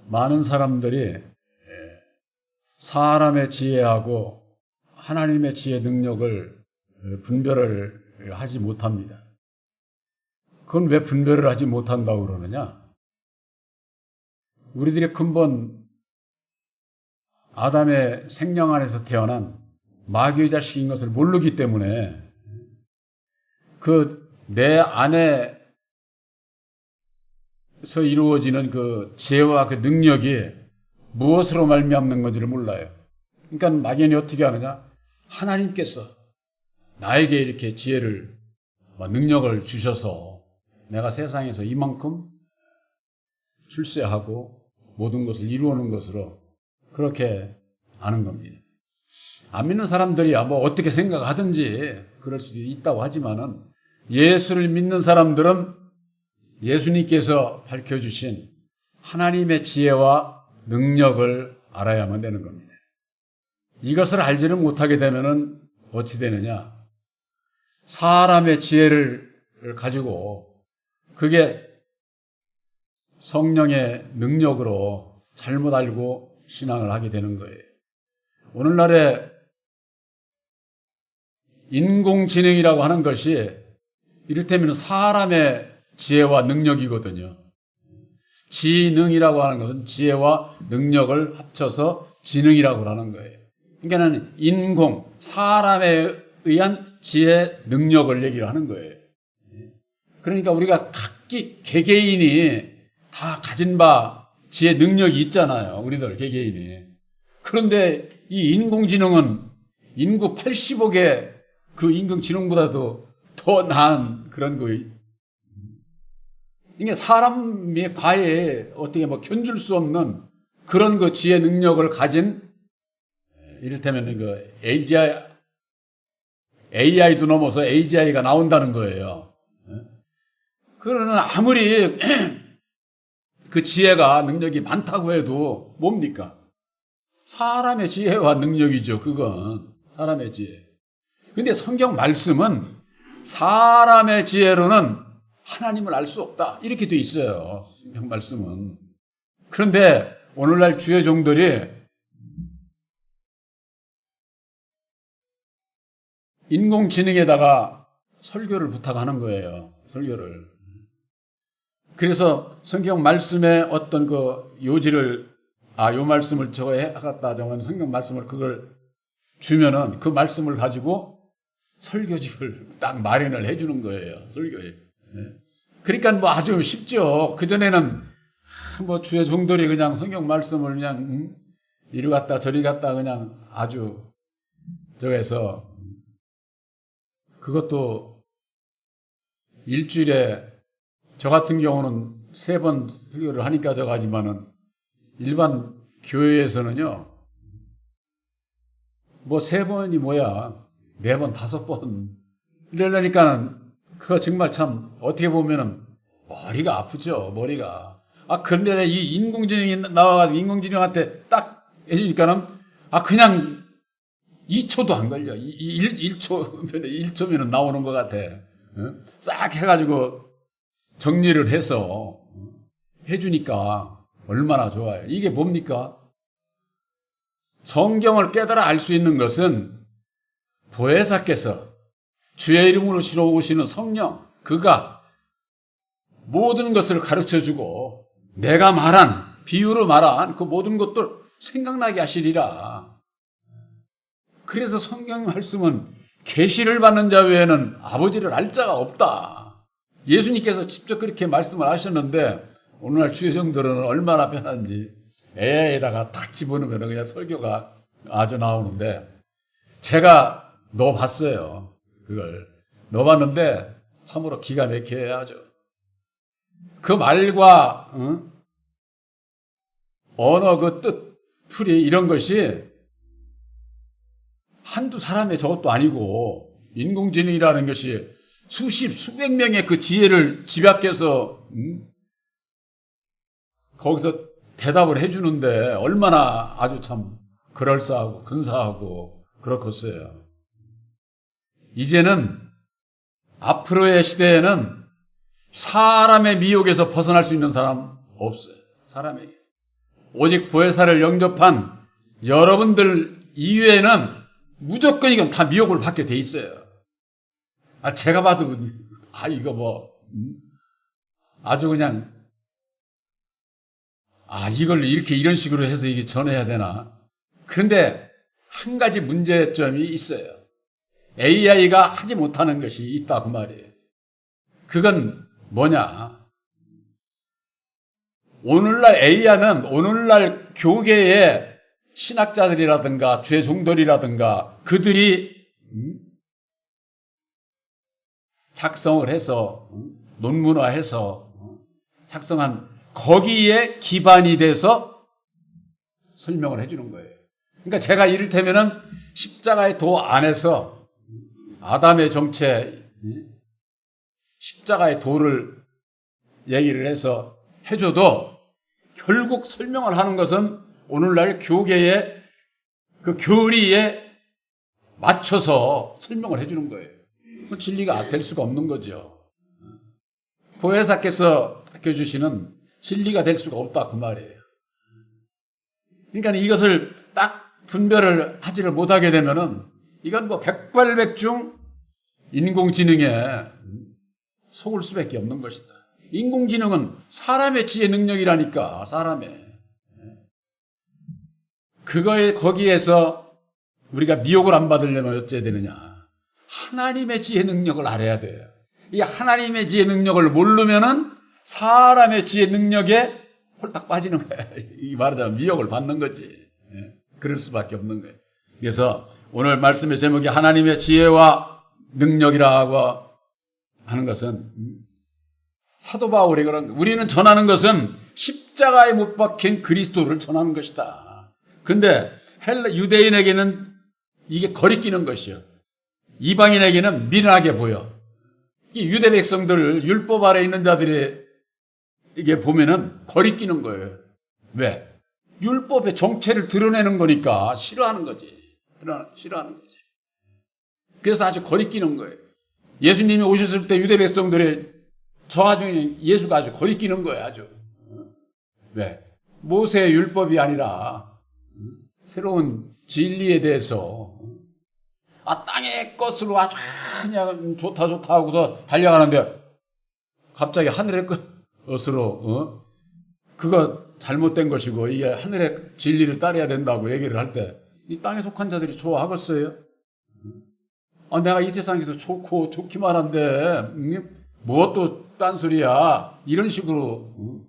많은 사람들이 사람의 지혜하고 하나님의 지혜 능력을 분별을 하지 못합니다. 그건 왜 분별을 하지 못한다고 그러느냐? 우리들이 근본 아담의 생명 안에서 태어난 마귀의 자식인 것을 모르기 때문에 그 내 안에서 이루어지는 그 지혜와 그 능력이 무엇으로 말미암는 건지를 몰라요. 그러니까 막연히 어떻게 하느냐? 하나님께서 나에게 이렇게 지혜를, 능력을 주셔서 내가 세상에서 이만큼 출세하고 모든 것을 이루어놓은 것으로 그렇게 아는 겁니다. 안 믿는 사람들이야 뭐 어떻게 생각하든지 그럴 수도 있다고 하지만은 예수를 믿는 사람들은 예수님께서 밝혀주신 하나님의 지혜와 능력을 알아야만 되는 겁니다. 이것을 알지를 못하게 되면은 어찌 되느냐? 사람의 지혜를 가지고 그게 성령의 능력으로 잘못 알고 신앙을 하게 되는 거예요. 오늘날의 인공지능이라고 하는 것이 이를테면 사람의 지혜와 능력이거든요. 지능이라고 하는 것은 지혜와 능력을 합쳐서 지능이라고 하는 거예요. 그러니까 인공, 사람에 의한 지혜, 능력을 얘기를 하는 거예요. 그러니까 우리가 각기 개개인이 다 가진 바 지혜, 능력이 있잖아요. 우리들 개개인이. 그런데 이 인공지능은 인구 80억의 그 인공지능보다도 더 나은 그런 거예요. 이게 사람의 과에 어떻게 견줄 수 없는 그런 그 지혜 능력을 가진 이를테면 그 AI도 넘어서 AGI가 나온다는 거예요. 그러나 아무리 그 지혜가 능력이 많다고 해도 뭡니까? 사람의 지혜와 능력이죠. 그건 사람의 지혜. 근데 성경 말씀은 사람의 지혜로는 하나님을 알 수 없다. 이렇게 돼 있어요. 성경 말씀은. 그런데 오늘날 주의 종들이 인공지능에다가 설교를 부탁하는 거예요. 설교를. 그래서 성경 말씀에 어떤 그 요지를, 요 말씀을 저거 해갔다, 저건 성경 말씀을 그걸 주면은 그 말씀을 가지고 설교집을 딱 마련을 해주는 거예요. 설교에. 그러니까 아주 쉽죠. 그전에는 주의 종들이 그냥 성경 말씀을 그냥 이리 갔다 저리 갔다 그냥 아주 저기서 그것도 일주일에 저 같은 경우는 3번 설교를 하니까 저거 하지만은 일반 교회에서는요 3번이 뭐야 4번 5번 이러려니까는 그거 정말 참 어떻게 보면은 머리가 아프죠. 머리가. 그런데 이 인공지능이 나와가지고 인공지능한테 딱 해주니까는 그냥 2초도 안 걸려. 1초면은 나오는 것 같아. 싹 해가지고 정리를 해서 해주니까 얼마나 좋아요. 이게 뭡니까? 성경을 깨달아 알 수 있는 것은 보혜사께서 주의 이름으로 오시는 성령, 그가 모든 것을 가르쳐주고 내가 말한, 비유로 말한 그 모든 것들 생각나게 하시리라. 그래서 성경 말씀은 계시를 받는 자 외에는 아버지를 알 자가 없다. 예수님께서 직접 그렇게 말씀을 하셨는데 오늘날 주의 종들은 얼마나 편한지 AI에다가 탁 집어넣으면 그냥 설교가 아주 나오는데 제가 넣어봤어요. 그걸 넣어봤는데 참으로 기가 막혀야 하죠. 그 말과 언어 그 뜻, 풀이 이런 것이 한두 사람의 저것도 아니고 인공지능이라는 것이 수백 명의 그 지혜를 집약해서 거기서 대답을 해주는데 얼마나 아주 참 그럴싸하고 근사하고 그렇겠어요. 이제는 앞으로의 시대에는 사람의 미혹에서 벗어날 수 있는 사람 없어요. 사람에게. 오직 보혜사를 영접한 여러분들 이외에는 무조건 이건 다 미혹을 받게 돼 있어요. 제가 봐도 이거 뭐 아주 그냥 이걸 이렇게 이런 식으로 해서 이게 전해야 되나? 그런데 한 가지 문제점이 있어요. AI가 하지 못하는 것이 있다 그 말이에요. 그건 뭐냐? 오늘날 AI는 오늘날 교계의 신학자들이라든가 주의 종들이라든가 그들이 작성을 해서 논문화해서 작성한 거기에 기반이 돼서 설명을 해주는 거예요. 그러니까 제가 이를테면은 십자가의 도 안에서 아담의 정체, 십자가의 도를 얘기를 해서 해줘도 결국 설명을 하는 것은 오늘날 교계의 그 교리에 맞춰서 설명을 해주는 거예요. 진리가 될 수가 없는 거죠. 보혜사께서 가르쳐주시는 진리가 될 수가 없다 그 말이에요. 그러니까 이것을 딱 분별을 하지를 못하게 되면은 이건 뭐 백발백중 인공지능에 속을 수밖에 없는 것이다. 인공지능은 사람의 지혜 능력이라니까, 사람의. 거기에서 우리가 미혹을 안 받으려면 어째야 되느냐. 하나님의 지혜 능력을 알아야 돼요. 이 하나님의 지혜 능력을 모르면은 사람의 지혜 능력에 홀딱 빠지는 거야. 이 말하자면 미혹을 받는 거지. 그럴 수밖에 없는 거예요. 그래서 오늘 말씀의 제목이 하나님의 지혜와 능력이라고 하는 것은 사도 바울이 그런 우리는 전하는 것은 십자가에 못 박힌 그리스도를 전하는 것이다. 근데 유대인에게는 이게 거리끼는 것이요. 이방인에게는 미련하게 보여. 유대 백성들 율법 아래 있는 자들이 이게 보면은 거리끼는 거예요. 왜? 율법의 정체를 드러내는 거니까 싫어하는 거지. 싫어하는 거지. 그래서 아주 거리끼는 거예요. 예수님이 오셨을 때 유대 백성들의 저 와중에 예수가 아주 거리끼는 거예요. 아주. 왜? 모세의 율법이 아니라 새로운 진리에 대해서 땅의 것으로 아주 그냥 좋다 하고서 달려가는데 갑자기 하늘의 것으로 그거 잘못된 것이고 이게 하늘의 진리를 따라야 된다고 얘기를 할 때 이 땅에 속한 자들이 좋아하겠어요? 내가 이 세상에서 좋기만 한데 뭐 또 딴소리야 이런 식으로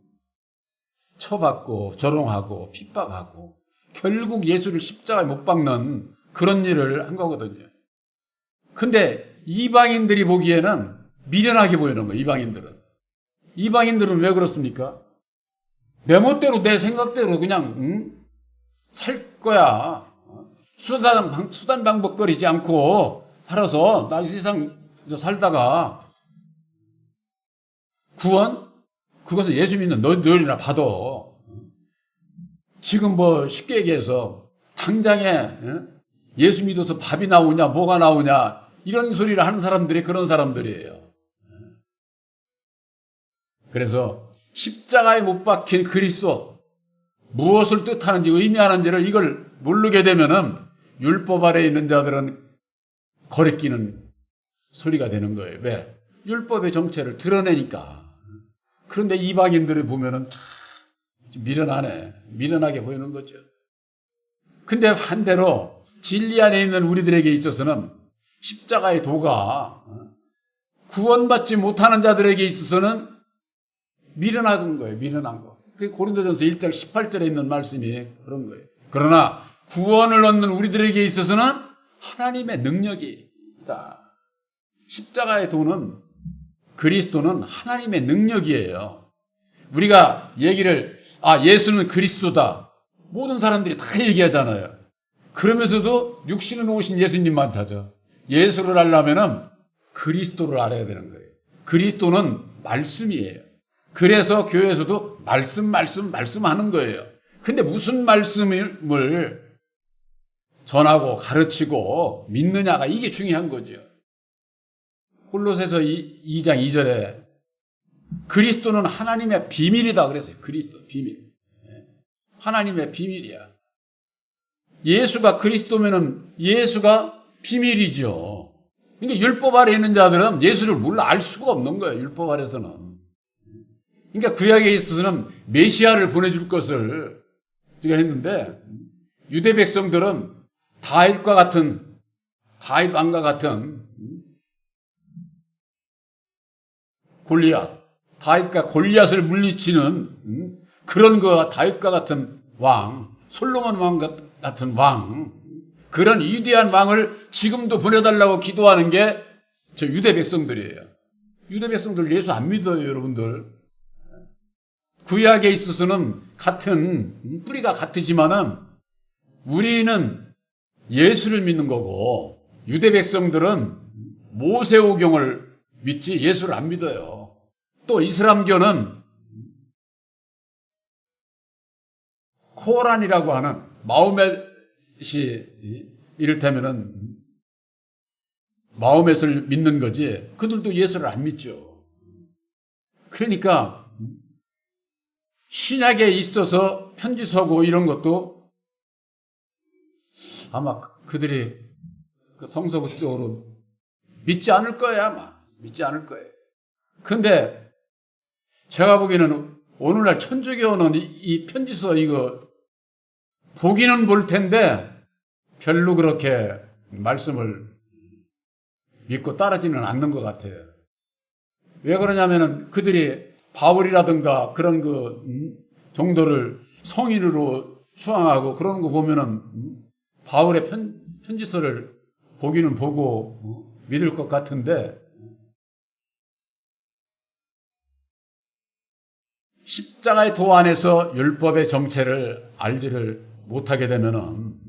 쳐받고 조롱하고 핍박하고 결국 예수를 십자가에 못 박는 그런 일을 한 거거든요. 근데 이방인들이 보기에는 미련하게 보이는 거예요. 이방인들은 왜 그렇습니까? 내 멋대로 내 생각대로 그냥 살 거야. 수단 방법거리지 않고 살아서 나 이 세상 살다가 구원? 그것은 예수 믿는 너희나 받아. 지금 뭐 쉽게 얘기해서 당장에 예수 믿어서 밥이 나오냐 뭐가 나오냐 이런 소리를 하는 사람들이 그런 사람들이에요. 그래서 십자가에 못 박힌 그리스도 무엇을 뜻하는지 의미하는지를 이걸 모르게 되면은 율법 아래에 있는 자들은 거리끼는 소리가 되는 거예요. 왜? 율법의 정체를 드러내니까. 그런데 이방인들을 보면은 참 미련하게 보이는 거죠. 근데 반대로 진리 안에 있는 우리들에게 있어서는 십자가의 도가 구원받지 못하는 자들에게 있어서는 미련한 거예요. 미련한 거. 그게 고린도전서 1장 18절에 있는 말씀이 그런 거예요. 그러나 구원을 얻는 우리들에게 있어서는 하나님의 능력이 있다. 십자가의 도는 그리스도는 하나님의 능력이에요. 우리가 얘기를 예수는 그리스도다. 모든 사람들이 다 얘기하잖아요. 그러면서도 육신은 오신 예수님만 찾아. 예수를 알려면은 그리스도를 알아야 되는 거예요. 그리스도는 말씀이에요. 그래서 교회에서도 말씀하는 거예요. 근데 무슨 말씀을 전하고 가르치고 믿느냐가 이게 중요한 거죠. 골로새서 2장 2절에 그리스도는 하나님의 비밀이다 그랬어요. 그리스도 비밀. 하나님의 비밀이야. 예수가 그리스도면은 예수가 비밀이죠. 그러니까 율법 아래 있는 자들은 예수를 몰라 알 수가 없는 거예요. 율법 아래서는. 그러니까 구약에 있어서는 메시아를 보내줄 것을 우리가 했는데 유대 백성들은 다윗 왕과 같은 골리앗, 다윗과 골리앗을 물리치는 그런 다윗과 같은 왕, 솔로몬 왕 같은 왕, 그런 위대한 왕을 지금도 보내달라고 기도하는 게 저 유대 백성들이에요. 유대 백성들 예수 안 믿어요, 여러분들. 구약에 있어서는 같은 뿌리가 같으지만은 우리는 예수를 믿는 거고 유대 백성들은 모세오경을 믿지 예수를 안 믿어요. 또 이슬람교는 코란이라고 하는 마호멧이 이를테면은 마호멧을 믿는 거지 그들도 예수를 안 믿죠. 그러니까 신약에 있어서 편지 서고 이런 것도 아마 그들이 성서 쪽으로 믿지 않을 거예요. 아마 믿지 않을 거예요. 근데 제가 보기에는 오늘날 천주교는 이 편지서 이거 보기는 볼 텐데 별로 그렇게 말씀을 믿고 따르지는 않는 것 같아요. 왜 그러냐면은 그들이 바울이라든가 그런 정도를 성인으로 추앙하고 그런 거 보면은 바울의 편지서를 보기는 보고 믿을 것 같은데 십자가의 도 안에서 율법의 정체를 알지를 못하게 되면은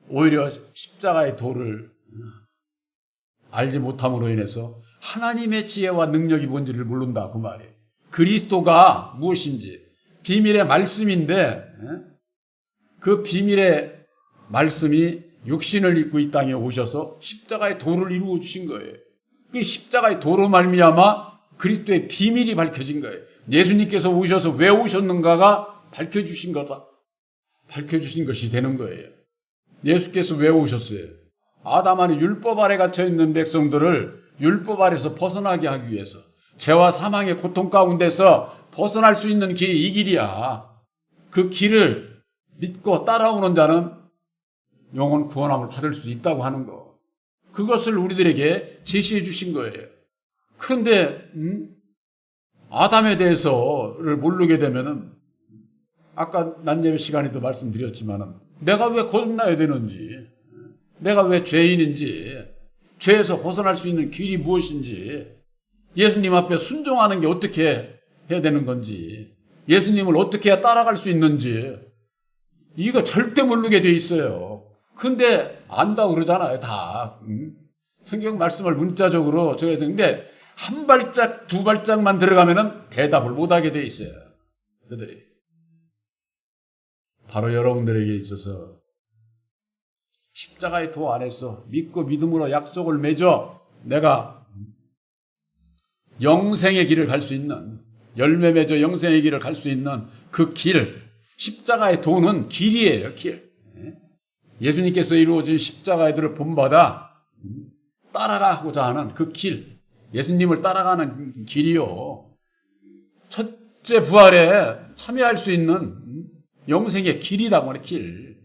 오히려 십자가의 도를 알지 못함으로 인해서 하나님의 지혜와 능력이 뭔지를 모른다 그 말이에요. 그리스도가 무엇인지 비밀의 말씀인데 그 비밀의 말씀이 육신을 입고 이 땅에 오셔서 십자가의 도를 이루어 주신 거예요. 그 십자가의 도로 말미암아 그리스도의 비밀이 밝혀진 거예요. 예수님께서 오셔서 왜 오셨는가가 밝혀주신 거다. 밝혀주신 것이 되는 거예요. 예수께서 왜 오셨어요? 아담 안에 율법 아래 갇혀있는 백성들을 율법 아래서 벗어나게 하기 위해서 죄와 사망의 고통 가운데서 벗어날 수 있는 길이 이 길이야. 그 길을 믿고 따라오는 자는 영혼 구원함을 받을 수 있다고 하는 거. 그것을 우리들에게 제시해 주신 거예요. 그런데 아담에 대해서를 모르게 되면은 아까 낮예배 시간에도 말씀드렸지만은 내가 왜 거듭나야 되는지, 내가 왜 죄인인지, 죄에서 벗어날 수 있는 길이 무엇인지, 예수님 앞에 순종하는 게 어떻게 해야 되는 건지, 예수님을 어떻게 해야 따라갈 수 있는지 이거 절대 모르게 돼 있어요. 근데 안다고 그러잖아요, 다. 성경 말씀을 문자적으로 적어서. 근데 한 발짝, 두 발짝만 들어가면은 대답을 못하게 돼 있어요. 그들이. 바로 여러분들에게 있어서 십자가의 도 안에서 믿고 믿음으로 약속을 맺어 내가 영생의 길을 갈 수 있는, 열매 맺어 영생의 길을 갈 수 있는 그 길, 십자가의 도는 길이에요, 길. 예수님께서 이루어진 십자가의 도를 본받아 따라가고자 하는 그 길, 예수님을 따라가는 길이요. 첫째 부활에 참여할 수 있는 영생의 길이라고 하는 길.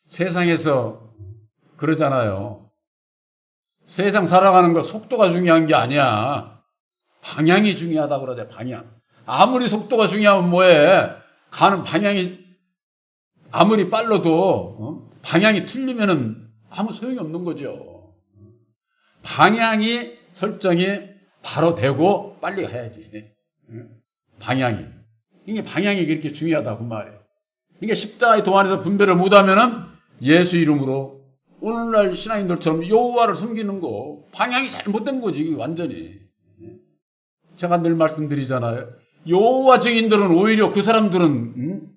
세상에서 그러잖아요. 세상 살아가는 거 속도가 중요한 게 아니야. 방향이 중요하다고 그러죠, 방향. 아무리 속도가 중요하면 뭐해? 가는 방향이 아무리 빨라도 방향이 틀리면은 아무 소용이 없는 거죠. 방향이 설정이 바로 되고 빨리 가야지. 방향이. 이게 방향이 그렇게 중요하다고 말이에요. 그러니까 십자가의 도 안에서 분별을 못하면은 예수 이름으로 오늘날 신앙인들처럼 여호와를 섬기는 거 방향이 잘못된 거지, 완전히. 제가 늘 말씀드리잖아요. 여호와 증인들은 오히려 그 사람들은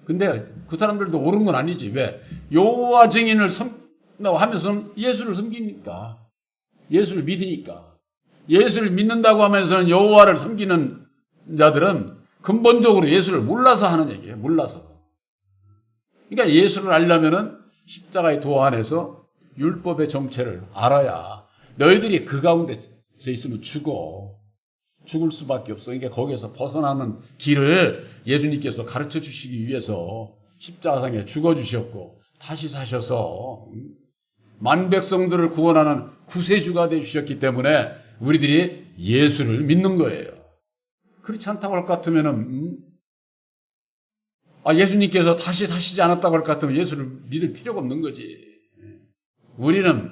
근데 그 사람들도 옳은 건 아니지. 왜? 여호와 증인을 섬긴다고 하면서는 예수를 섬기니까. 예수를 믿으니까. 예수를 믿는다고 하면서는 여호와를 섬기는 자들은 근본적으로 예수를 몰라서 하는 얘기예요. 몰라서. 그러니까 예수를 알려면은 십자가의 도 안에서 율법의 정체를 알아야 너희들이 그 가운데 있으면 죽을 수밖에 없어. 그러니까 거기에서 벗어나는 길을 예수님께서 가르쳐 주시기 위해서 십자가상에 죽어주셨고 다시 사셔서 만 백성들을 구원하는 구세주가 되주셨기 때문에 우리들이 예수를 믿는 거예요. 그렇지 않다고 할 것 같으면은 예수님께서 다시 사시지 않았다고 할 것 같으면 예수를 믿을 필요가 없는 거지. 우리는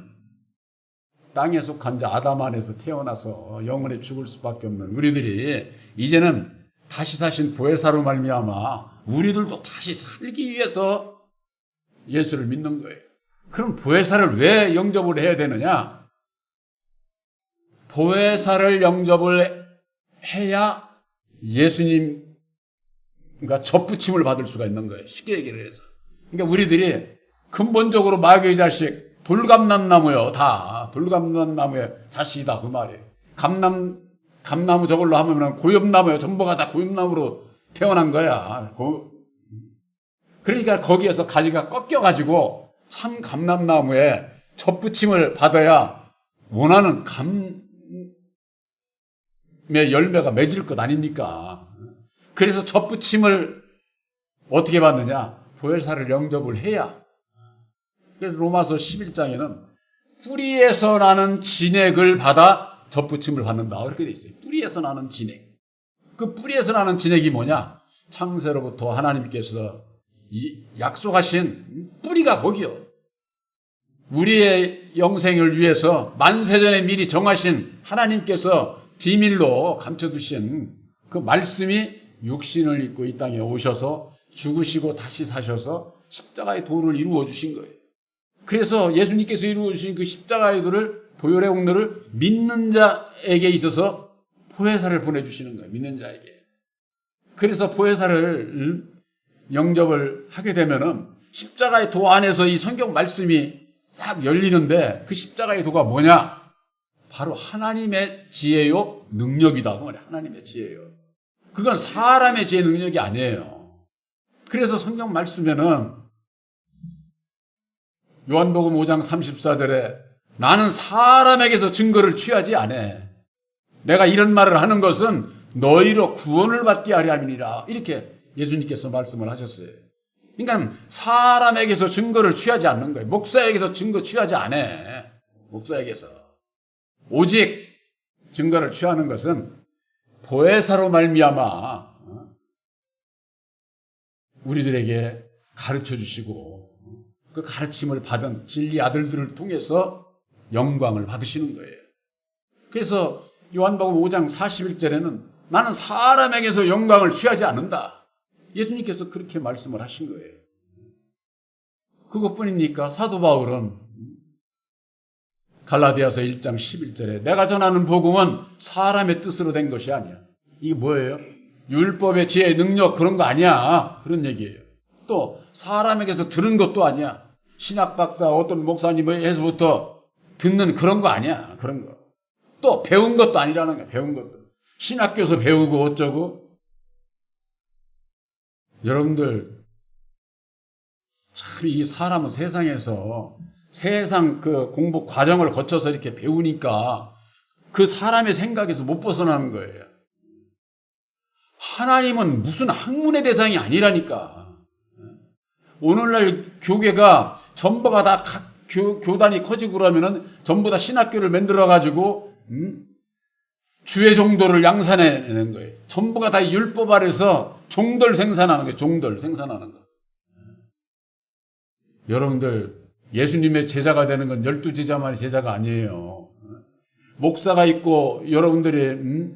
땅에 속한 자 아담 안에서 태어나서 영원히 죽을 수밖에 없는 우리들이 이제는 다시 사신 보혜사로 말미암아 우리들도 다시 살기 위해서 예수를 믿는 거예요. 그럼 보혜사를 왜 영접을 해야 되느냐? 보혜사를 영접을 해야 예수님과 접붙임을 받을 수가 있는 거예요. 쉽게 얘기를 해서. 그러니까 우리들이 근본적으로 마귀의 자식 돌감람나무요. 다 돌감람나무의 자식이다 그 말이에요. 감나무 저걸로 하면 고엽나무요. 전부가 다 고엽나무로 태어난 거야. 그러니까 거기에서 가지가 꺾여가지고 참 감람나무에 접붙임을 받아야 원하는 감의 열매가 맺을 것 아닙니까? 그래서 접붙임을 어떻게 받느냐? 보혜사를 영접을 해야. 그래서 로마서 11장에는 뿌리에서 나는 진액을 받아 접붙임을 받는다. 이렇게 돼 있어요. 뿌리에서 나는 진액. 그 뿌리에서 나는 진액이 뭐냐? 창세로부터 하나님께서 약속하신 뿌리가 거기요. 우리의 영생을 위해서 만세전에 미리 정하신 하나님께서 비밀로 감춰두신 그 말씀이 육신을 입고 이 땅에 오셔서 죽으시고 다시 사셔서 십자가의 도를 이루어 주신 거예요. 그래서 예수님께서 이루어 주신 그 십자가의 도를 보혈의 공로를 믿는 자에게 있어서 보혜사를 보내주시는 거예요. 믿는 자에게. 그래서 보혜사를 영접을 하게 되면은 십자가의 도 안에서 이 성경 말씀이 싹 열리는데 그 십자가의 도가 뭐냐? 바로 하나님의 지혜요 능력이다. 하나님의 지혜요. 그건 사람의 지혜 능력이 아니에요. 그래서 성경 말씀에는 요한복음 5장 34절에 나는 사람에게서 증거를 취하지 않아. 내가 이런 말을 하는 것은 너희로 구원을 받게 하려 함이니라. 이렇게 예수님께서 말씀을 하셨어요. 그러니까 사람에게서 증거를 취하지 않는 거예요. 목사에게서 증거 취하지 않아. 목사에게서. 오직 증거를 취하는 것은 보혜사로 말미암아 우리들에게 가르쳐 주시고 그 가르침을 받은 진리 아들들을 통해서 영광을 받으시는 거예요. 그래서 요한복음 5장 41절에는 나는 사람에게서 영광을 취하지 않는다. 예수님께서 그렇게 말씀을 하신 거예요. 그것뿐입니까? 사도 바울은 갈라디아서 1장 11절에 내가 전하는 복음은 사람의 뜻으로 된 것이 아니야. 이게 뭐예요? 율법의 지혜, 능력 그런 거 아니야. 그런 얘기예요. 또 사람에게서 들은 것도 아니야. 신학박사 어떤 목사님에게서부터 듣는 그런 거 아니야. 그런 거. 또 배운 것도 아니라는 거야. 배운 것도. 신학교에서 배우고 어쩌고. 여러분들 참 이 사람은 세상에서 세상 그 공부 과정을 거쳐서 이렇게 배우니까 그 사람의 생각에서 못 벗어나는 거예요. 하나님은 무슨 학문의 대상이 아니라니까. 오늘날 교계가 전부가 다 각 교단이 커지고 그러면은 전부 다 신학교를 만들어가지고 주의 종도를 양산해내는 거예요. 전부가 다 율법 아래서 종들 생산하는 거예요. 종들 생산하는 거. 여러분들 예수님의 제자가 되는 건 12제자만의 제자가 아니에요. 목사가 있고 여러분들이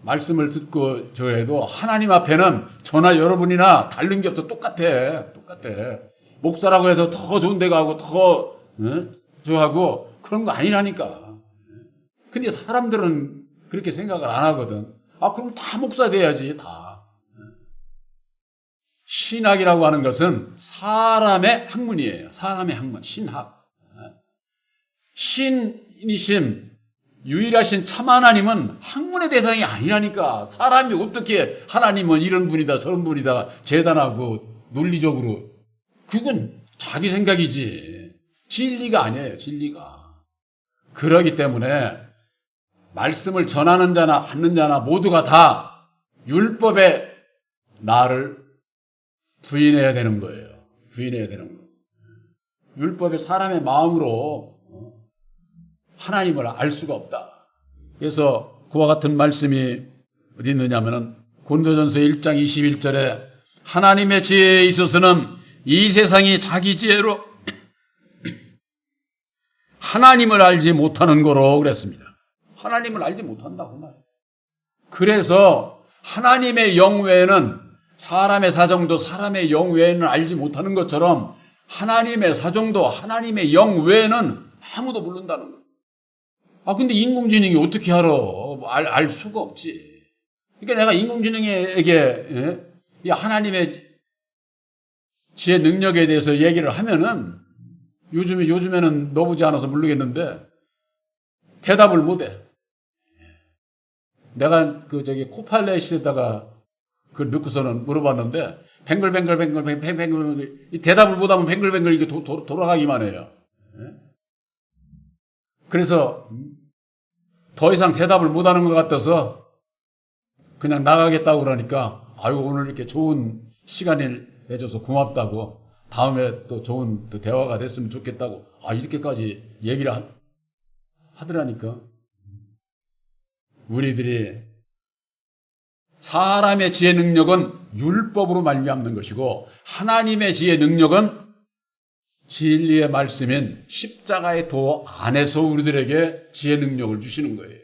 말씀을 듣고 저해도 하나님 앞에는 저나 여러분이나 다른 게 없어. 똑같아. 목사라고 해서 더 좋은 데 가고 더 저하고 그런 거 아니라니까. 근데 사람들은 그렇게 생각을 안 하거든. 그럼 다 목사 돼야지. 다. 신학이라고 하는 것은 사람의 학문이에요. 사람의 학문, 신학. 신이심 유일하신 참 하나님은 학문의 대상이 아니라니까. 사람이 어떻게 하나님은 이런 분이다 저런 분이다 재단하고 논리적으로. 그건 자기 생각이지. 진리가 아니에요. 진리가. 그러기 때문에 말씀을 전하는 자나 받는 자나 모두가 다 율법의 나를 부인해야 되는 거예요. 부인해야 되는 거예요. 율법의 사람의 마음으로 하나님을 알 수가 없다. 그래서 그와 같은 말씀이 어디 있느냐면은 고린도전서 1장 21절에 하나님의 지혜에 있어서는 이 세상이 자기 지혜로 하나님을 알지 못하는 거로 그랬습니다. 하나님을 알지 못한다고 말이에요. 그래서 하나님의 영 외에는 사람의 사정도 사람의 영 외에는 알지 못하는 것처럼 하나님의 사정도 하나님의 영 외에는 아무도 모른다는 거예요. 근데 인공지능이 어떻게 알아? 알 수가 없지. 그러니까 내가 인공지능에게 이 하나님의 지혜 능력에 대해서 얘기를 하면은 요즘에는 너부지 않아서 모르겠는데 대답을 못해. 내가 코팔렛에다가 그걸 넣고서는 물어봤는데 뱅글뱅글 이 대답을 못하면 뱅글뱅글 이게 돌아가기만 해요. 그래서 더 이상 대답을 못하는 것 같아서 그냥 나가겠다고 그러니까 아유 오늘 이렇게 좋은 시간을 내줘서 고맙다고 다음에 또 좋은 또 대화가 됐으면 좋겠다고 이렇게까지 얘기를 하더라니까. 우리들이 사람의 지혜 능력은 율법으로 말미암는 것이고 하나님의 지혜 능력은 진리의 말씀인 십자가의 도 안에서 우리들에게 지혜 능력을 주시는 거예요.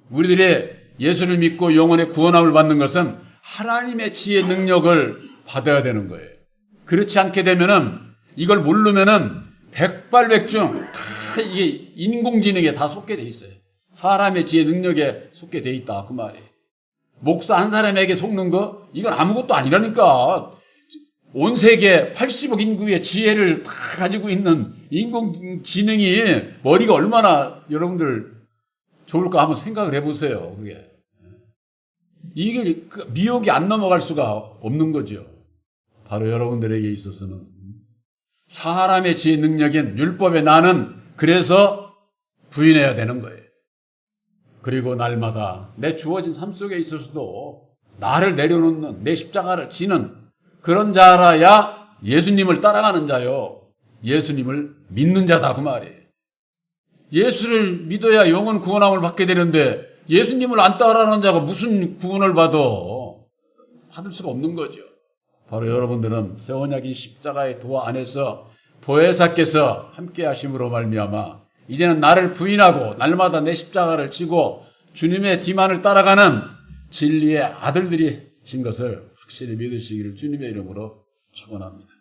우리들이 예수를 믿고 영혼의 구원함을 받는 것은 하나님의 지혜 능력을 받아야 되는 거예요. 그렇지 않게 되면은 이걸 모르면은 백발백중 다 이게 인공지능에 다 속게 돼 있어요. 사람의 지혜 능력에 속게 돼 있다 그 말이에요. 목사 한 사람에게 속는 거 이건 아무것도 아니라니까. 온 세계 80억 인구의 지혜를 다 가지고 있는 인공지능이 머리가 얼마나 여러분들 좋을까 한번 생각을 해보세요. 그게 이게 미혹이 안 넘어갈 수가 없는 거죠. 바로 여러분들에게 있어서는 사람의 지혜 능력인 율법의 나는 그래서 부인해야 되는 거예요. 그리고 날마다 내 주어진 삶 속에 있어서도 나를 내려놓는 내 십자가를 지는 그런 자라야 예수님을 따라가는 자요. 예수님을 믿는 자다 그 말이에요. 예수를 믿어야 영원 구원함을 받게 되는데 예수님을 안 따라가는 자가 무슨 구원을 받을 수가 없는 거죠. 바로 여러분들은 새 언약인 십자가의 도 안에서 보혜사께서 함께 하심으로 말미암아 이제는 나를 부인하고 날마다 내 십자가를 지고 주님의 뒤만을 따라가는 진리의 아들들이 신 것을 확실히 믿으시기를 주님의 이름으로 축원합니다.